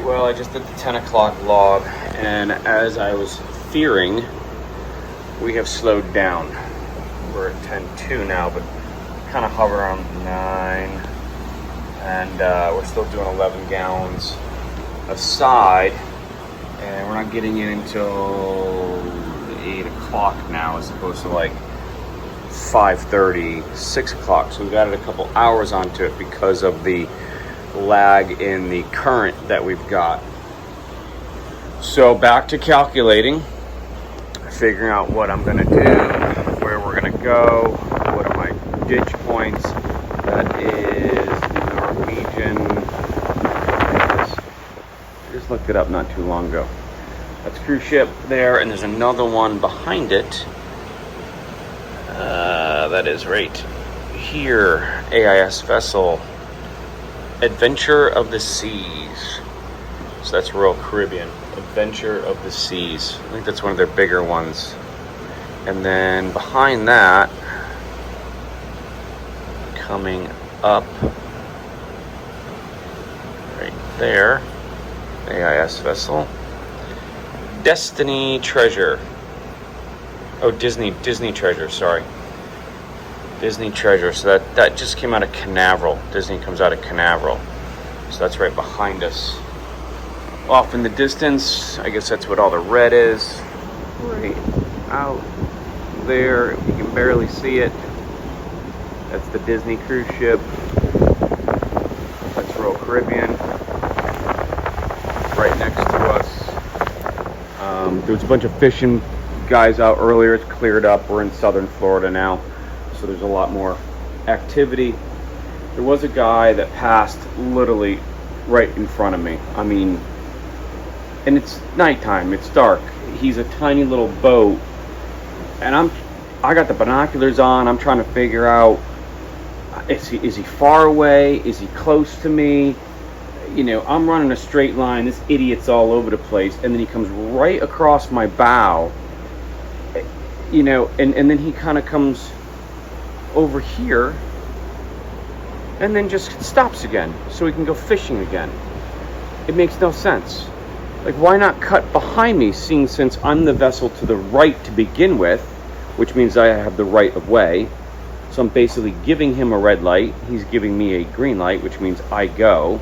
Well, I just did the 10 o'clock log, and as I was fearing, we have slowed down. We're at 10:02 now, but kind of hover around 9, and we're still doing 11 gallons a side, and we're not getting in until 8 o'clock now, as opposed to like 5:30, 6 o'clock. So we've added a couple hours onto it because of the lag in the current that we've got. So back to calculating, figuring out what I'm going to do, where we're going to go, what are my ditch points. That is Norwegian. I just looked it up not too long ago. That's cruise ship there, and there's another one behind it. That is right here, AIS vessel, Adventure of the Seas. So that's Royal Caribbean, Adventure of the Seas. I think that's one of their bigger ones. And then behind that, coming up right there, AIS vessel, Destiny Treasure. Oh, Disney Treasure, sorry. Disney Treasure. So that just came out of Canaveral. Disney comes out of Canaveral. So that's right behind us. Off in the distance, I guess that's what all the red is. Right out there, you can barely see it. That's the Disney cruise ship. That's Royal Caribbean. Right next to us. There was a bunch of fishing guys out earlier. It's cleared up. We're in southern Florida now, so there's a lot more activity. There was a guy that passed literally right in front of me. I mean, and it's nighttime, it's dark. He's a tiny little boat, and I got the binoculars on. I'm trying to figure out, is he far away? Is he close to me? You know, I'm running a straight line. This idiot's all over the place, and then he comes right across my bow. You know, and then he kind of comes over here and then just stops again so we can go fishing again. It makes no sense. Like, why not cut behind me, seeing since I'm the vessel to the right to begin with, which means I have the right of way. So I'm basically giving him a red light. He's giving me a green light, which means I go.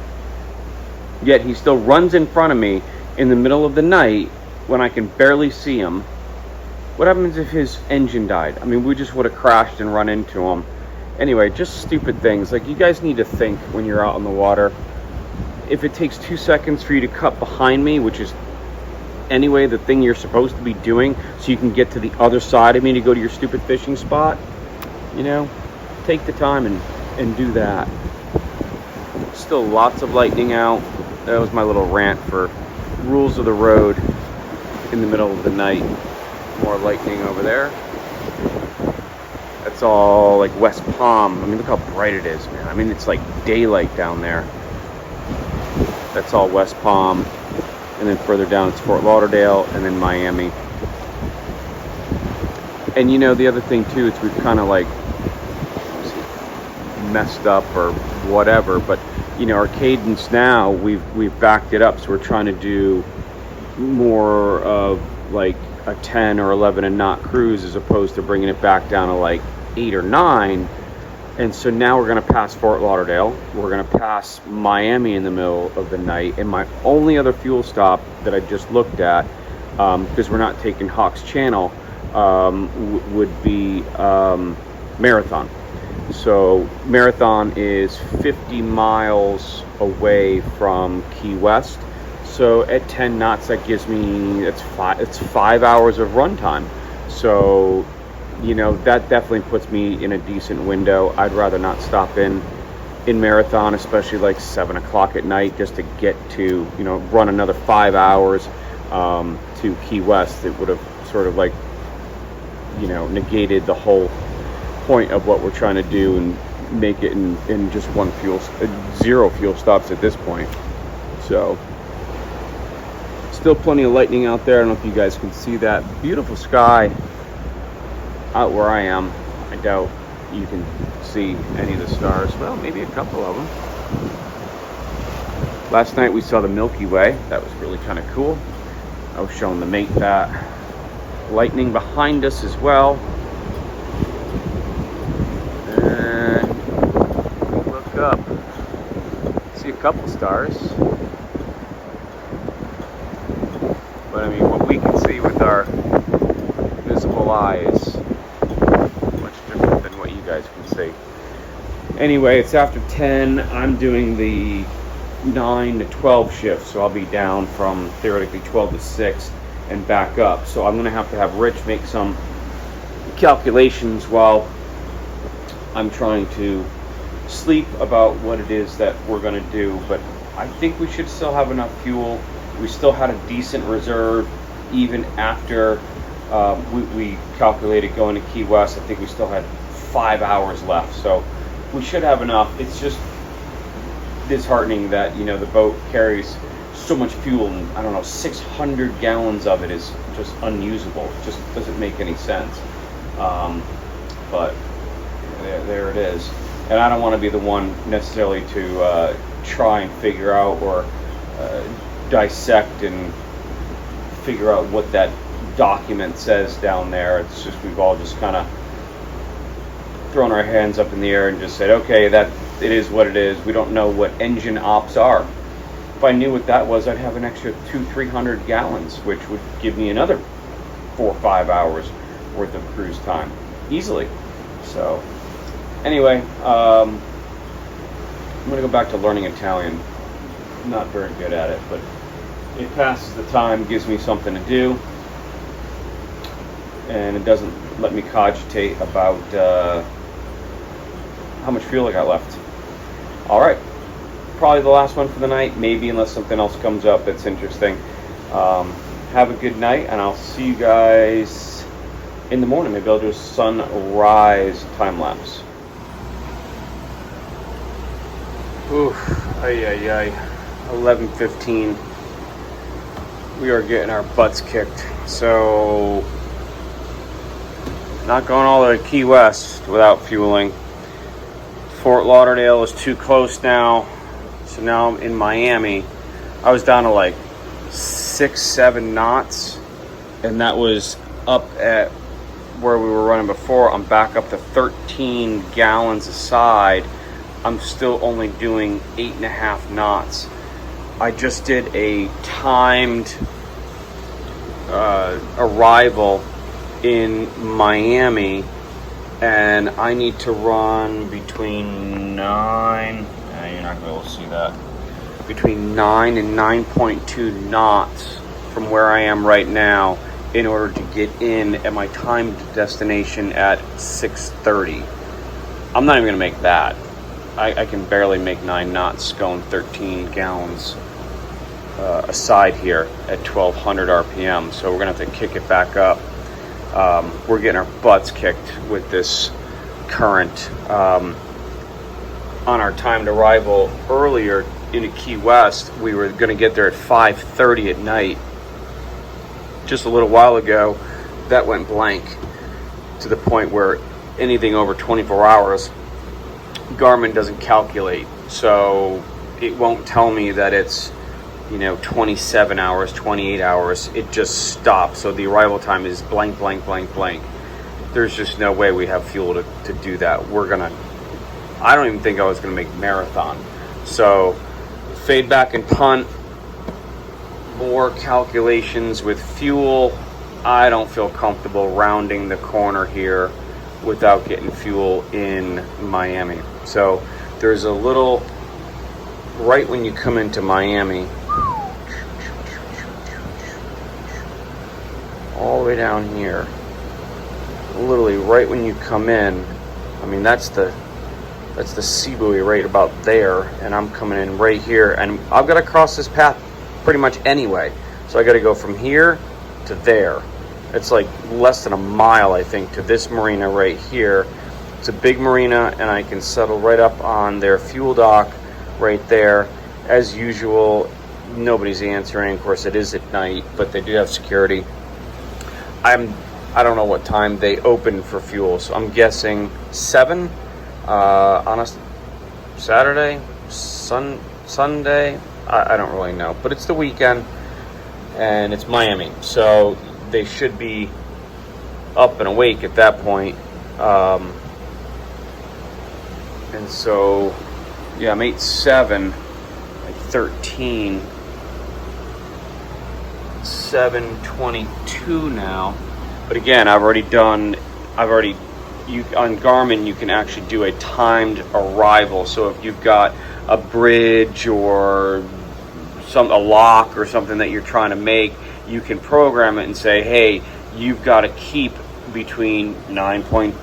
Yet he still runs in front of me in the middle of the night when I can barely see him. What happens if his engine died? I mean, we just would have crashed and run into him. Anyway, just stupid things. Like, you guys need to think when you're out on the water. If it takes 2 seconds for you to cut behind me, which is anyway the thing you're supposed to be doing, so you can get to the other side of me to go to your stupid fishing spot, you know, take the time and do that. Still lots of lightning out. That was my little rant for rules of the road in the middle of the night. More lightning over there. That's all like West Palm. I mean, look how bright it is, man. I mean, it's like daylight down there. That's all West Palm. And then further down, it's Fort Lauderdale, and then Miami. And you know, the other thing too is we've kind of like messed up or whatever, but you know, our cadence now, we've backed it up, so we're trying to do more of like a 10 or 11 and knot cruise, as opposed to bringing it back down to like 8 or 9. And so now we're going to pass Fort Lauderdale. We're going to pass Miami in the middle of the night. And my only other fuel stop that I just looked at, because we're not taking Hawks Channel, would be Marathon. So Marathon is 50 miles away from Key West. So at 10 knots, that gives me, it's 5 hours of run time. So, you know, that definitely puts me in a decent window. I'd rather not stop in Marathon, especially like 7 o'clock at night, just to get to, you know, run another 5 hours to Key West. It would have sort of like, you know, negated the whole point of what we're trying to do and make it in just zero fuel stops at this point. So still plenty of lightning out there. I don't know if you guys can see that. Beautiful sky out where I am. I doubt you can see any of the stars. Well, maybe a couple of them. Last night we saw the Milky Way. That was really kind of cool. I was showing the mate that. Lightning behind us as well. And look up. See a couple stars. But I mean, what we can see with our visible eye is much different than what you guys can see. Anyway, it's after 10. I'm doing the 9 to 12 shift, so I'll be down from theoretically 12 to 6 and back up. So I'm going to have Rich make some calculations while I'm trying to sleep about what it is that we're going to do. But I think we should still have enough fuel. We still had a decent reserve even after we calculated going to Key West. I think we still had 5 hours left, so we should have enough. It's just disheartening that, you know, the boat carries so much fuel, and I don't know, 600 gallons of it is just unusable. It just doesn't make any sense. But there it is. And I don't want to be the one necessarily to try and figure out or dissect and figure out what that document says down there. It's just, we've all just kind of thrown our hands up in the air and just said, okay, that it is what it is. We don't know what engine ops are. If I knew what that was, I'd have an extra 200-300 gallons, which would give me another 4 or 5 hours worth of cruise time easily. So anyway, I'm gonna go back to learning Italian. I'm not very good at it, but it passes the time, gives me something to do, and it doesn't let me cogitate about how much fuel I got left. All right, probably the last one for the night, maybe, unless something else comes up that's interesting. Have a good night, and I'll see you guys in the morning. Maybe I'll do a sunrise time lapse. Oof, 11:15. We are getting our butts kicked. So, not going all the way to Key West without fueling. Fort Lauderdale is too close now. So now I'm in Miami. I was down to like 6-7 knots, and that was up at where we were running before. I'm back up to 13 gallons a side. I'm still only doing 8.5 knots. I just did a timed arrival in Miami, and I need to run between 9, you're not going to be able to see that, between 9 and 9.2 knots from where I am right now in order to get in at my timed destination at 6:30. I'm not even going to make that. I can barely make 9 knots going 13 gallons aside here at 1200 RPM. So we're going to have to kick it back up. We're getting our butts kicked with this current. On our timed arrival earlier into Key West, we were going to get there at 5:30 at night. Just a little while ago, that went blank to the point where anything over 24 hours, Garmin doesn't calculate. So it won't tell me that it's, 27 hours, 28 hours. It just stops. So the arrival time is blank, blank, blank, blank. There's just no way we have fuel to do that. I don't even think I was going to make marathon. So fade back and punt. More calculations with fuel. I don't feel comfortable rounding the corner here without getting fuel in Miami. So there's a little, right when you come into Miami, all the way down here, literally right when you come in, I mean, that's the sea buoy right about there, and I'm coming in right here, and I've got to cross this path pretty much anyway. So I got to go from here to there. It's like less than a mile, I think, to this marina right here. It's a big marina, and I can settle right up on their fuel dock right there. As usual, nobody's answering. Of course, it is at night, but they do have security. I don't know what time they open for fuel, so I'm guessing 7 on a Saturday, Sunday. I don't really know. But it's the weekend, and it's Miami, so they should be up and awake at that point. And so, yeah, I'm 8-7, like 13, 7:22 now. But again, on Garmin, you can actually do a timed arrival. So if you've got a bridge or a lock or something that you're trying to make, you can program it and say, hey, you've got to keep between 9.9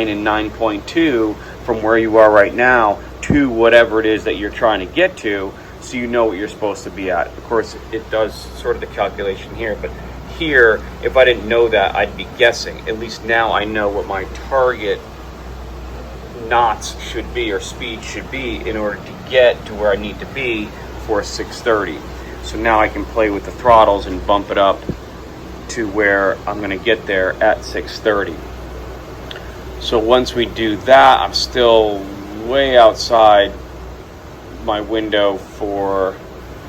and 9.2 from where you are right now to whatever it is that you're trying to get to, so you know what you're supposed to be at. Of course, it does sort of the calculation here, but here, if I didn't know that, I'd be guessing. At least now I know what my target knots should be, or speed should be, in order to get to where I need to be for 6:30. So now I can play with the throttles and bump it up to where I'm going to get there at 6:30. So once we do that, I'm still way outside my window for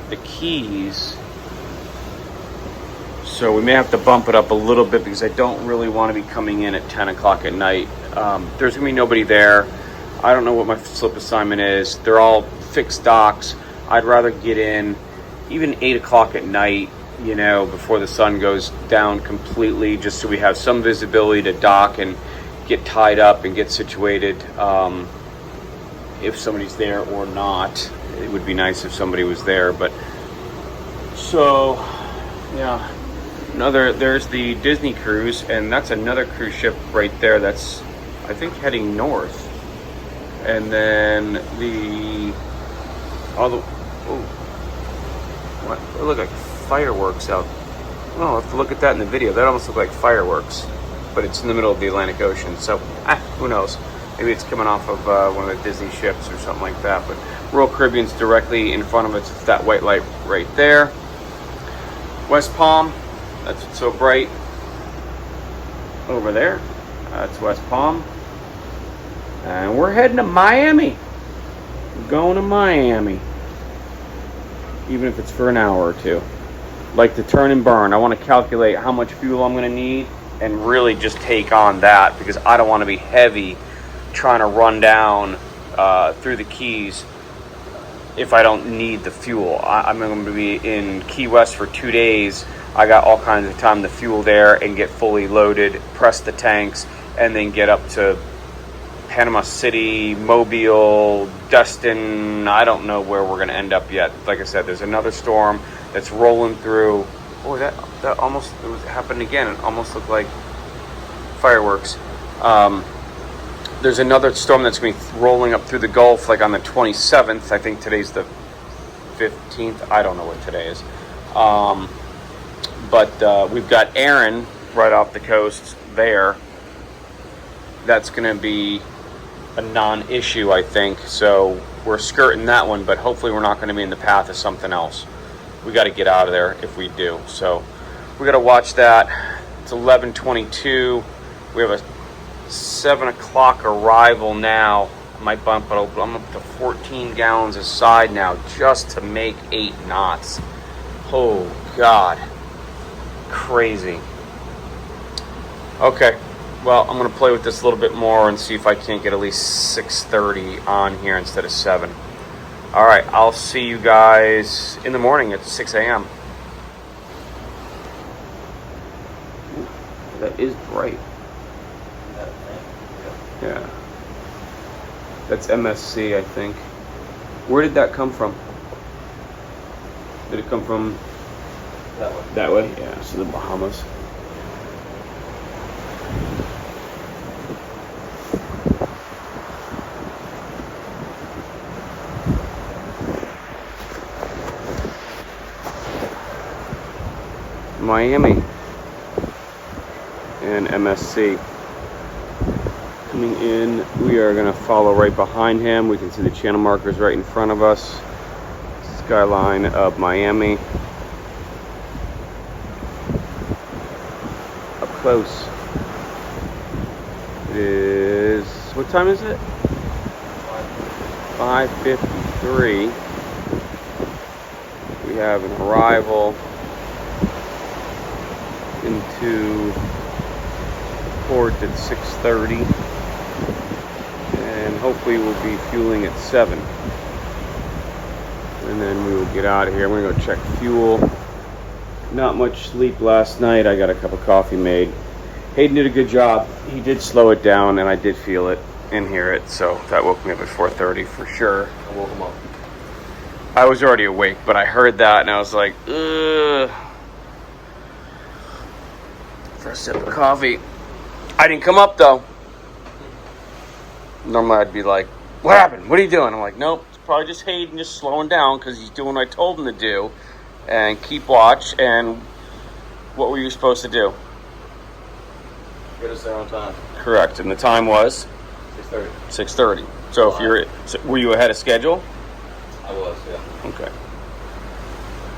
the keys. So we may have to bump it up a little bit because I don't really want to be coming in at 10 o'clock at night. There's going to be nobody there. I don't know what my slip assignment is. They're all fixed docks. I'd rather get in even 8 o'clock at night, you know, before the sun goes down completely, just so we have some visibility to dock and get tied up and get situated. If somebody's there or not, it would be nice if somebody was there. But so, yeah, there's the Disney cruise, and that's another cruise ship right there. That's, I think, heading north. And then what? It looked like fireworks out. Oh, I'll have to look at that in the video. That almost looked like fireworks, but it's in the middle of the Atlantic Ocean. So, who knows? Maybe it's coming off of one of the Disney ships or something like that. But Royal Caribbean's directly in front of us. It's that white light right there. West Palm, that's what's so bright over there. That's West Palm. And we're heading to Miami. We're going to Miami. Even if it's for an hour or two. Like to turn and burn. I want to calculate how much fuel I'm going to need and really just take on that, because I don't want to be heavy trying to run down through the Keys if I don't need the fuel. I'm going to be in Key West for 2 days. I got all kinds of time to fuel there and get fully loaded, press the tanks, and then get up to Panama City, Mobile, Destin. I don't know where we're going to end up yet. Like I said, there's another storm that's rolling through. Oh, that almost happened again. It almost looked like fireworks. There's another storm that's going to be rolling up through the Gulf, like on the 27th. I think today's the 15th. I don't know what today is. But we've got Aaron right off the coast there. That's going to be a non-issue, I think. So we're skirting that one, but hopefully we're not going to be in the path of something else. We got to get out of there if we do. So we got to watch that. It's 11:22. We have a 7 o'clock arrival now. I might bump it up. I'm up to 14 gallons a side now just to make 8 knots. Oh, God. Crazy. Okay. Well, I'm going to play with this a little bit more and see if I can't get at least 6:30 on here instead of 7. All right. I'll see you guys in the morning at 6 a.m. Ooh, that is bright. Yeah. That's MSC, I think. Where did that come from? Did it come from that way? That way? Yeah, so the Bahamas. Miami and MSC. Coming in, we are going to follow right behind him. We can see the channel markers right in front of us. Skyline of Miami. Up close. It is, what time is it? 5:53. We have an arrival into port at 6:30, and hopefully we'll be fueling at 7. And then we will get out of here. I'm gonna go check fuel. Not much sleep last night. I got a cup of coffee made. Hayden did a good job. He did slow it down, and I did feel it and hear it, so that woke me up at 4:30 for sure. I woke him up. I was already awake, but I heard that and I was like, ugh. For a sip of coffee. I didn't come up though. Normally I'd be like, what happened? What are you doing? I'm like, nope, it's probably just Hayden just slowing down because he's doing what I told him to do. And keep watch. And what were you supposed to do? Get us there on time. Correct. And the time was? 6:30. 6:30. So were you ahead of schedule? I was, yeah. Okay.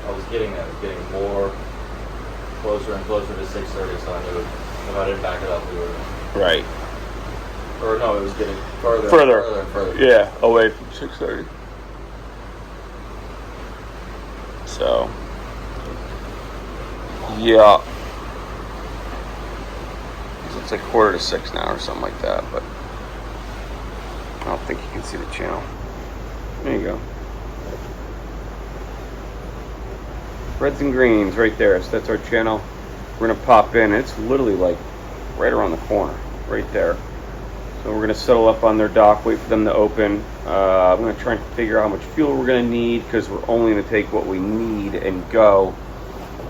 I was getting there. I was getting more closer and closer to 6:30, so I knew if I didn't back it up, we were... Right. Or no, it was getting further and further. Yeah, away from 6:30. So, yeah. It's like 5:45 now or something like that, but I don't think you can see the channel. There you go. Reds and greens right there. So that's our channel. We're going to pop in. It's literally like right around the corner, right there. So we're going to settle up on their dock, wait for them to open. I'm going to try and figure out how much fuel we're going to need because we're only going to take what we need and go.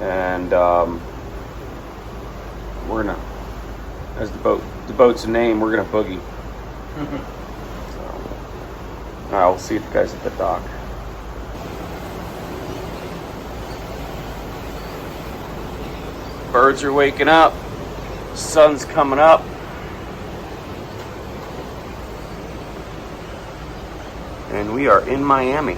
And we're going to, as the boat's a name, we're going to boogie. So, all right, we'll see the guys at the dock. Birds are waking up. Sun's coming up. And we are in Miami.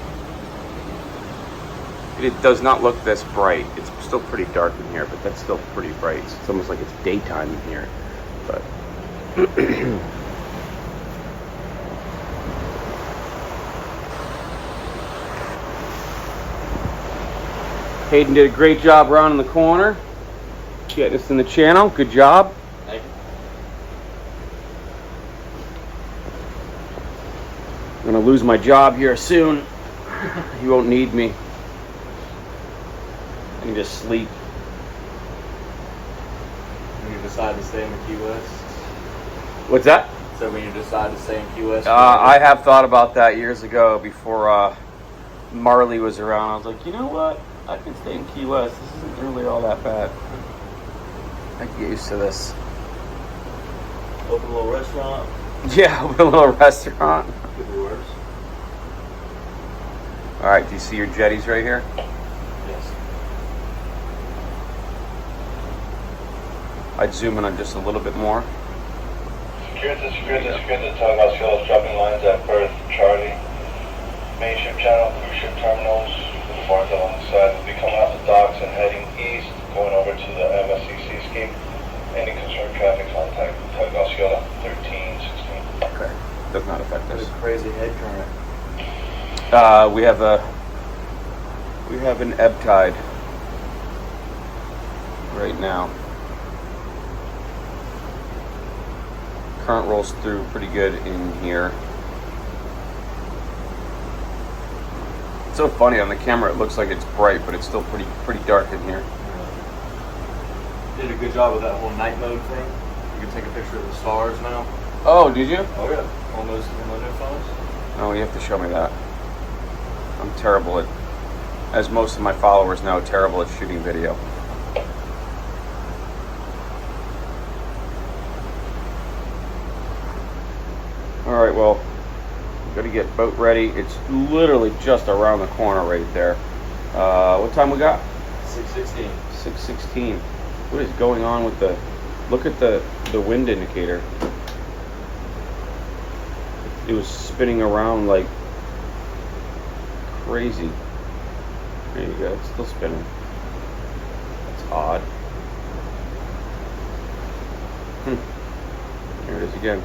It does not look this bright. It's still pretty dark in here, but that's still pretty bright. It's almost like it's daytime in here. But Hayden did a great job rounding the corner. Getting us in the channel. Good job. Thank you. I'm gonna lose my job here soon. You won't need me. I can just sleep. When you decide to stay in the Key West? What's that? So when you decide to stay in Key West? I have thought about that years ago before Marley was around. I was like, you know what? I can stay in Key West. This isn't really all that bad. I can get used to this. Open a little restaurant? Yeah, open a little restaurant. Could be worse. Alright, do you see your jetties right here? Yes. I'd zoom in on just a little bit more. Secure the tug Osceola dropping lines at Perth, Charlie. Main ship channel, cruise ship terminals, with the barns along the side. We'll be coming off the docks and heading east, going over to the MSCC scheme. Any concerned traffic, contact tug Osceola 1316. Okay, does not affect There's us. a crazy head current. We have an ebb tide right now. Current rolls through pretty good in here. It's so funny on the camera. It looks like it's bright, but it's still pretty dark in here. Did a good job with that whole night mode thing. You can take a picture of the stars now. Oh, did you? Oh yeah. On those new phones. Oh, you have to show me that. I'm terrible at, as most of my followers know, terrible at shooting video. Alright, well, gotta get boat ready. It's literally just around the corner right there. What time we got? 6:16. 6:16. What is going on with the... Look at the wind indicator. It was spinning around like crazy. There you go. It's still spinning. That's odd. Here it is again.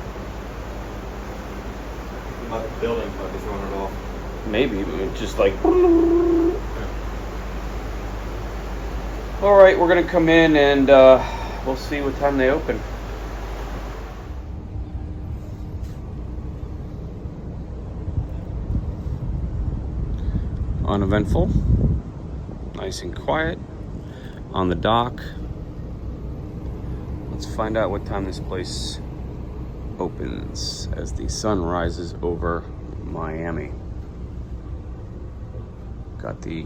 Like the building might be throwing it off. Maybe it's just like. All right, we're gonna come in and we'll see what time they open. Uneventful, nice and quiet on the dock. Let's find out what time this place opens as the sun rises over Miami. Got the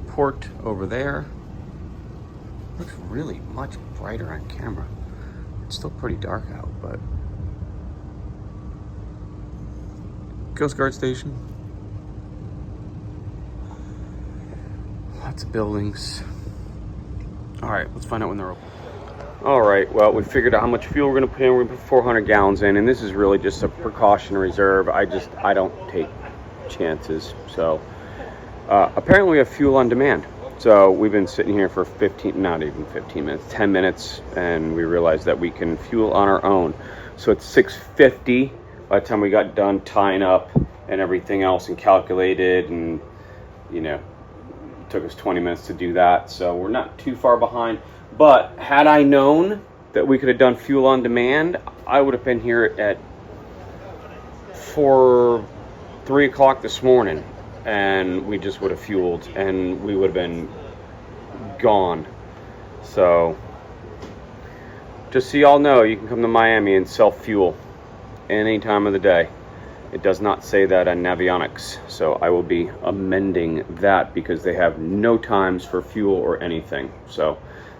port over there. Looks really much brighter on camera. It's still pretty dark out, but Coast Guard Station. Lots of buildings. All right, let's find out when they're open. All right, well, we figured out how much fuel we're gonna put in. We're gonna put 400 gallons in, and this is really just a precaution reserve. I don't take chances. So apparently we have fuel on demand. So we've been sitting here for not even 15 minutes, 10 minutes, and we realized that we can fuel on our own. So it's 650 by the time we got done tying up and everything else and calculated, and you know, it took us 20 minutes to do that. So we're not too far behind. But had I known that we could have done fuel on demand, I would have been here at 3 o'clock this morning, and we just would have fueled and we would have been gone. So just so y'all know, you can come to Miami and sell fuel any time of the day. It does not say that on Navionics, so I will be amending that because they have no times for fuel or anything. So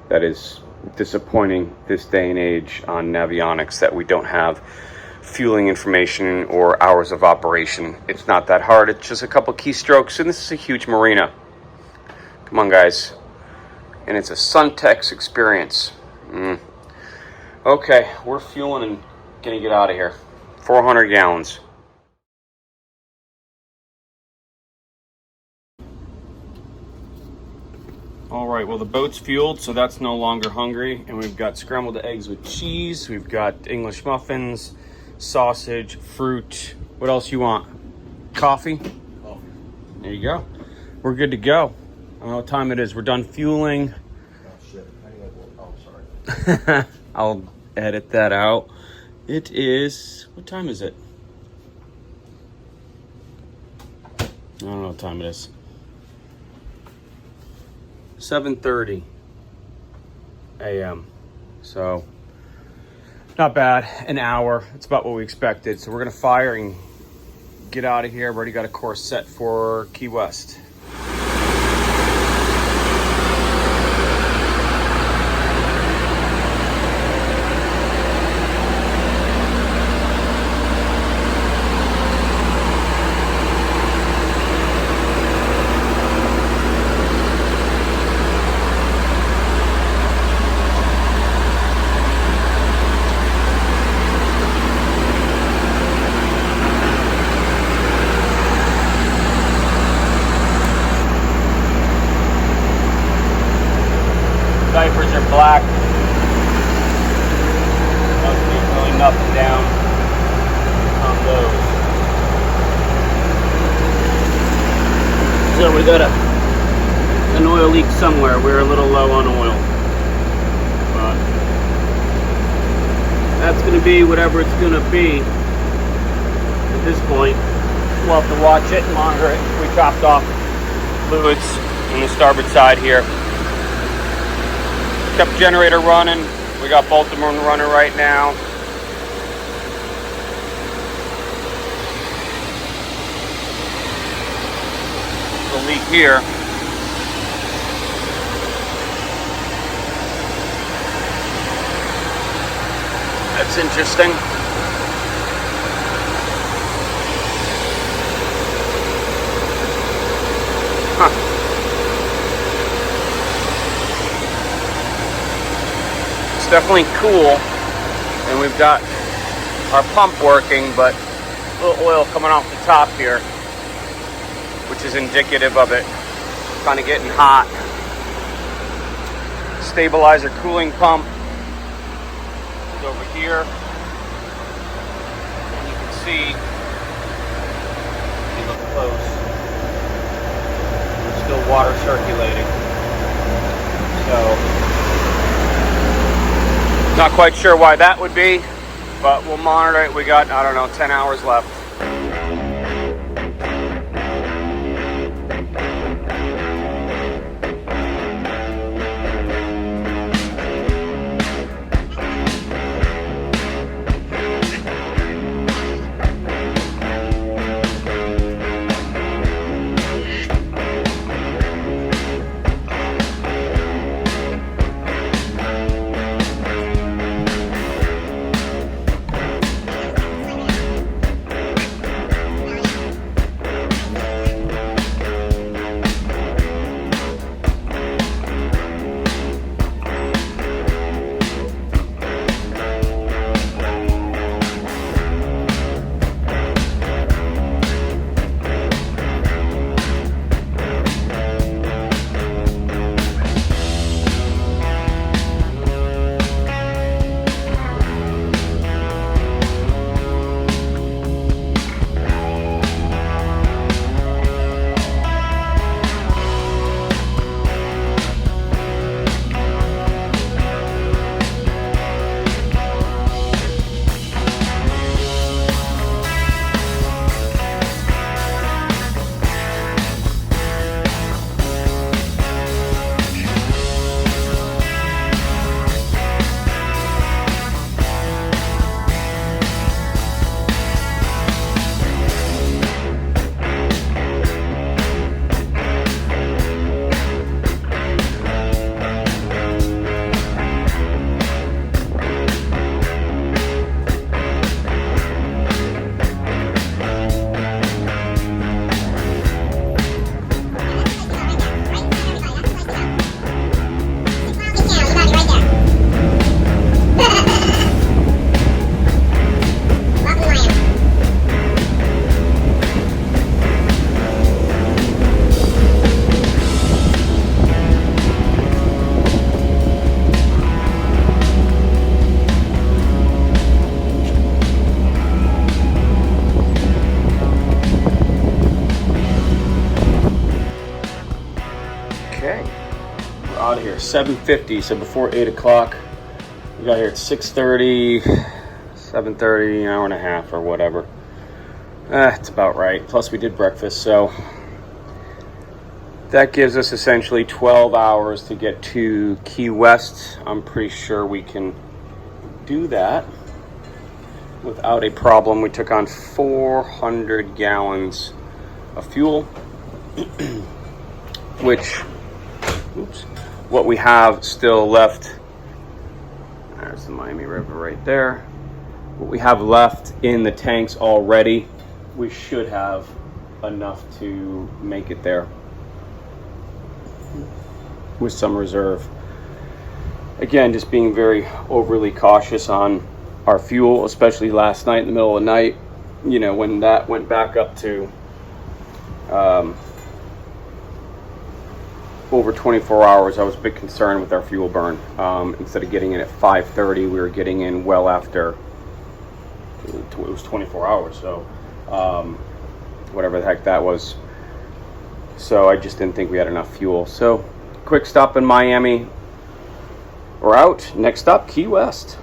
that is disappointing this day and age on Navionics, that we don't have fueling information or hours of operation. It's not that hard. It's just a couple keystrokes, and this is a huge marina. Come on, guys. And it's a Suntex experience. Okay, we're fueling and gonna get out of here. 400 gallons. All right, well, the boat's fueled, so that's no longer hungry. And we've got scrambled eggs with cheese. We've got English muffins, sausage, fruit. What else you want? Coffee? Coffee. There you go. We're good to go. I don't know what time it is. We're done fueling. Oh, shit. Sorry. I'll edit that out. It is, what time is it? I don't know what time it is. 7:30 a.m. So not bad, an hour. It's about what we expected. So we're gonna fire and get out of here. I've already got a course set for Key West. Diapers are black. Must be going up and down on those. So we got an oil leak somewhere. We're a little low on oil. But that's going to be whatever it's going to be. At this point, we'll have to watch it and monitor it. We topped off fluids on the starboard side here. Kept the generator running. We got both of them running right now. The leak here. That's interesting. Huh. Definitely cool, and we've got our pump working, but a little oil coming off the top here, which is indicative of it kind of getting hot. Stabilizer cooling pump is over here, and you can see, if you look close, there's still water circulating. So, not quite sure why that would be, but we'll monitor it. We got, I don't know, 10 hours left. Okay, we're out of here, 7:50, so before 8 o'clock. We got here at 6:30, 7:30, an hour and a half or whatever. It's about right. Plus we did breakfast, so that gives us essentially 12 hours to get to Key West. I'm pretty sure we can do that without a problem. We took on 400 gallons of fuel, which, what we have still left, there's the Miami River right there. What we have left in the tanks already, we should have enough to make it there with some reserve. Again, just being very overly cautious on our fuel, especially last night in the middle of the night. You know, when that went back up to over 24 hours, I was a bit concerned with our fuel burn. Instead of getting in at 5:30, we were getting in well after, it was 24 hours, so whatever the heck that was. So I just didn't think we had enough fuel. So quick stop in Miami. We're out. Next stop, Key West.